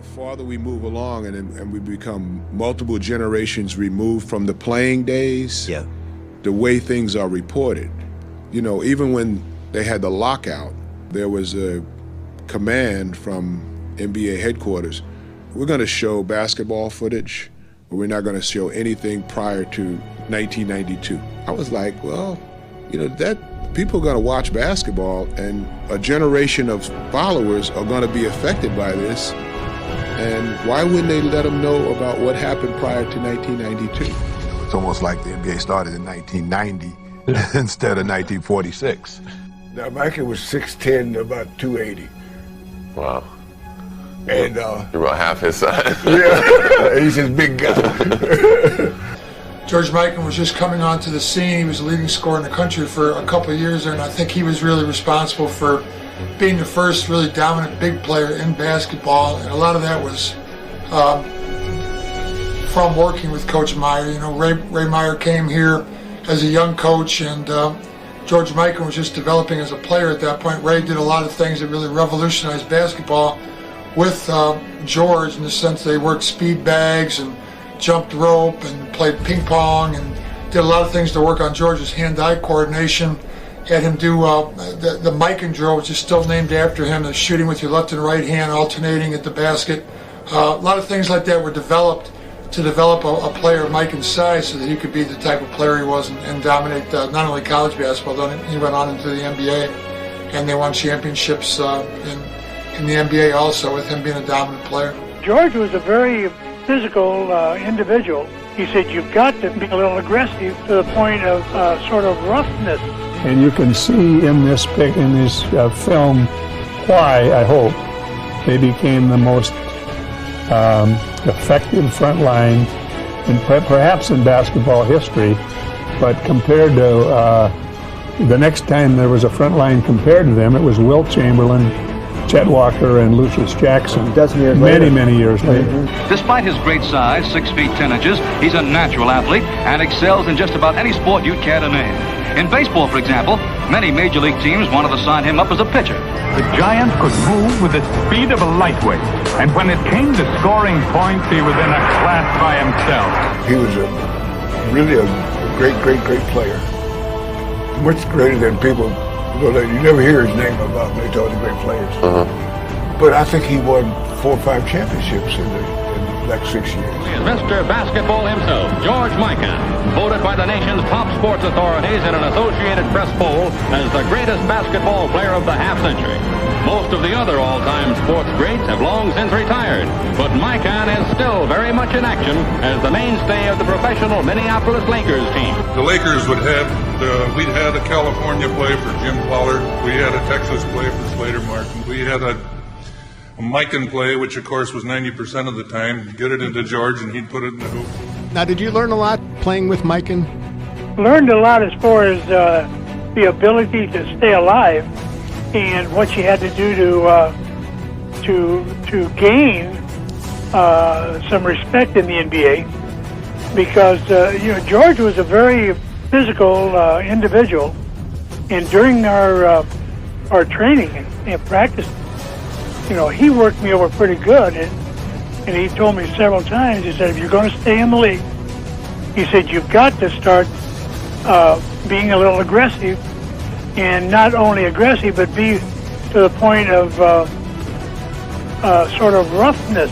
farther we move along and we become multiple generations removed from the playing days, the way things are reported. You know, even when they had the lockout, there was a command from NBA headquarters, we're going to show basketball footage, but we're not going to show anything prior to 1992. I was like, well, you know, that people are going to watch basketball, and a generation of followers are going to be affected by this. And why wouldn't they let them know about what happened prior to 1992? It's almost like the NBA started in 1990 instead of 1946. Now, Mikan was 6'10", about 280. Wow. And you're about half his size. Yeah, he's a big guy. George Mikan was just coming onto the scene. He was the leading scorer in the country for a couple of years there, and I think he was really responsible for being the first really dominant big player in basketball, and a lot of that was from working with Coach Meyer. You know, Ray Meyer came here as a young coach, and George Mikan was just developing as a player at that point. Ray did a lot of things that really revolutionized basketball with George, in the sense they worked speed bags and jumped rope and played ping pong and did a lot of things to work on George's hand-eye coordination. Had him do the Mikan drill, which is still named after him, the shooting with your left and right hand alternating at the basket. A lot of things like that were developed to develop a player of Mikan's size so that he could be the type of player he was and dominate not only college basketball, then he went on into the NBA, and they won championships in the NBA also with him being a dominant player. George was a very physical individual. He said you've got to be a little aggressive to the point of sort of roughness. And you can see in this film why, I hope, they became the most effective front line, perhaps in basketball history. But compared to the next time there was a front line compared to them, it was Wilt Chamberlain, Chet Walker, and Lucius Jackson. Many years later. Despite his great size, 6 feet 10 inches, he's a natural athlete and excels in just about any sport you'd care to name. In baseball, for example, many major league teams wanted to sign him up as a pitcher. The giant could move with the speed of a lightweight, and when it came to scoring points, he was in a class by himself. He was really a great player. Much greater than people. You never hear his name about when they talk to great players. But I think he won 4 or 5 championships in the next 6 years. Mr. Basketball himself, George Mikan, voted by the nation's top sports authorities in an Associated Press poll as the greatest basketball player of the half-century. Most of the other all-time sports greats have long since retired, but Mikan is still very much in action as the mainstay of the professional Minneapolis Lakers team. The Lakers would have, we'd had a California play for Jim Pollard. We had a Texas play for Slater Martin. We had a Mikan play, which of course was 90% of the time. Get it into George and he'd put it in the hoop. Now, did you learn a lot playing with Mikan? Learned a lot as far as the ability to stay alive and what you had to do to gain some respect in the NBA, because George was a very physical individual, and during our training and practice, he worked me over pretty good, and he told me several times, he said, if you're going to stay in the league, he said, you've got to start being a little aggressive, and not only aggressive, but be to the point of sort of roughness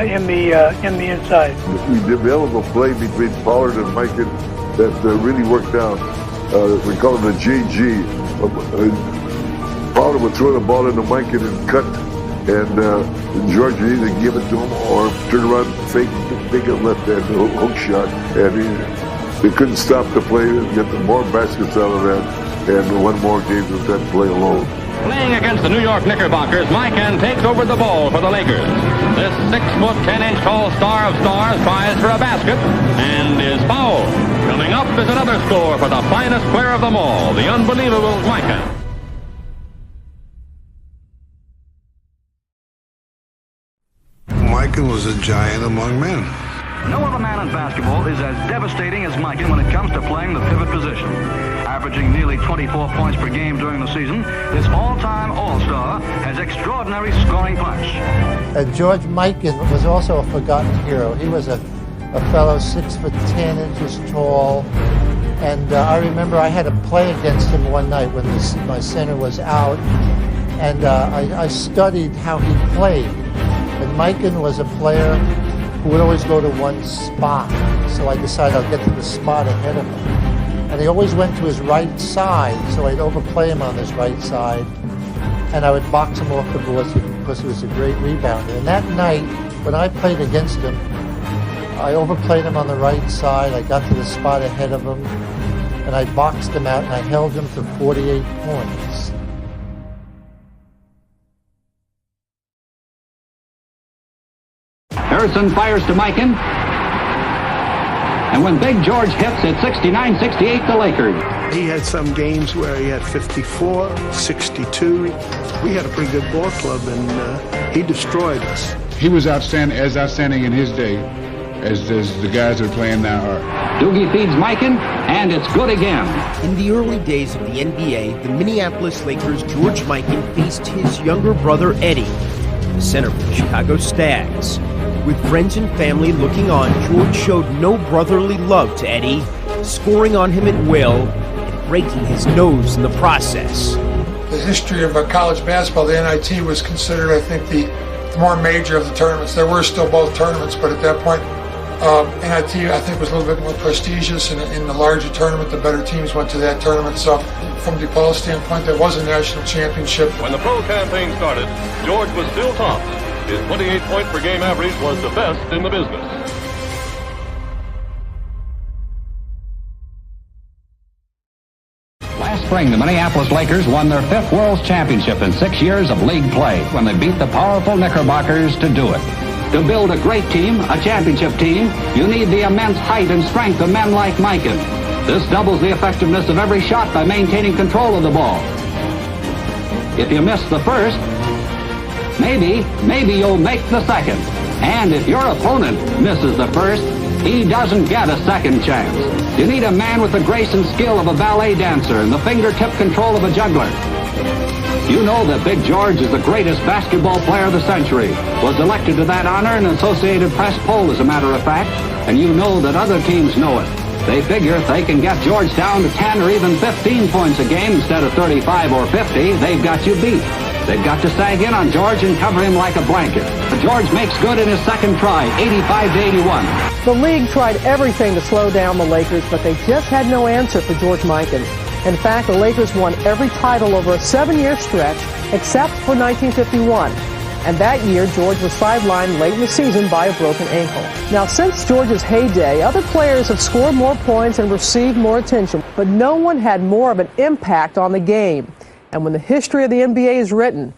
in the inside. We developed a play between Pollard and Mikan that really worked out. We call it a JG. Pollard would throw the ball into Mikan and cut, and George would either give it to him or turn around and fake a left-hand hook shot, and they couldn't stop the play and get more baskets out of that, and one more game with that play alone. Playing against the New York Knickerbockers, Mikan takes over the ball for the Lakers. This 6 foot 10 inch tall star of stars tries for a basket and is fouled. Coming up is another score for the finest player of them all, the unbelievable Mikan. Mikan was a giant among men. No other man in basketball is as devastating as Mikan when it comes to playing the pivot position. Averaging nearly 24 points per game during the season, this all-time all-star has extraordinary scoring punch. George Mikan was also a forgotten hero. He was a fellow 6'10" tall. And I remember I had to play against him one night when my center was out. And I studied how he played. And Mikan was a player who would always go to one spot. So I decided I'll get to the spot ahead of him. And he always went to his right side, so I'd overplay him on his right side. And I would box him off the boards because he was a great rebounder. And that night, when I played against him, I overplayed him on the right side. I got to the spot ahead of him, and I boxed him out, and I held him to 48 points. Harrison fires to Mikan. And when Big George hits at 69-68, the Lakers. He had some games where he had 54, 62. We had a pretty good ball club, and he destroyed us. He was outstanding in his day, as the guys that are playing now are. Doogie feeds Mikan, and it's good again. In the early days of the NBA, the Minneapolis Lakers' George Mikan faced his younger brother Eddie, the center for the Chicago Stags. With friends and family looking on, George showed no brotherly love to Eddie, scoring on him at will and breaking his nose in the process. The history of college basketball, the NIT was considered, I think, the more major of the tournaments. There were still both tournaments, but at that point, NIT, I think, was a little bit more prestigious. In the larger tournament, the better teams went to that tournament. So from DePaul's standpoint, there was a national championship. When the pro campaign started, George was still top. His 28-point-per-game average was the best in the business. Last spring, the Minneapolis Lakers won their 5th World's Championship in 6 years of league play when they beat the powerful Knickerbockers to do it. To build a great team, a championship team, you need the immense height and strength of men like Mikan. This doubles the effectiveness of every shot by maintaining control of the ball. If you miss the first, maybe you'll make the second. And if your opponent misses the first, he doesn't get a second chance. You need a man with the grace and skill of a ballet dancer and the fingertip control of a juggler. You know that Big George is the greatest basketball player of the century, was elected to that honor in an Associated Press poll, as a matter of fact, and you know that other teams know it. They figure if they can get George down to 10 or even 15 points a game instead of 35 or 50, they've got you beat. They've got to sag in on George and cover him like a blanket. But George makes good in his second try, 85-81. The league tried everything to slow down the Lakers, but they just had no answer for George Mikan. In fact, the Lakers won every title over a 7-year stretch, except for 1951. And that year, George was sidelined late in the season by a broken ankle. Now, since George's heyday, other players have scored more points and received more attention, but no one had more of an impact on the game. And when the history of the NBA is written,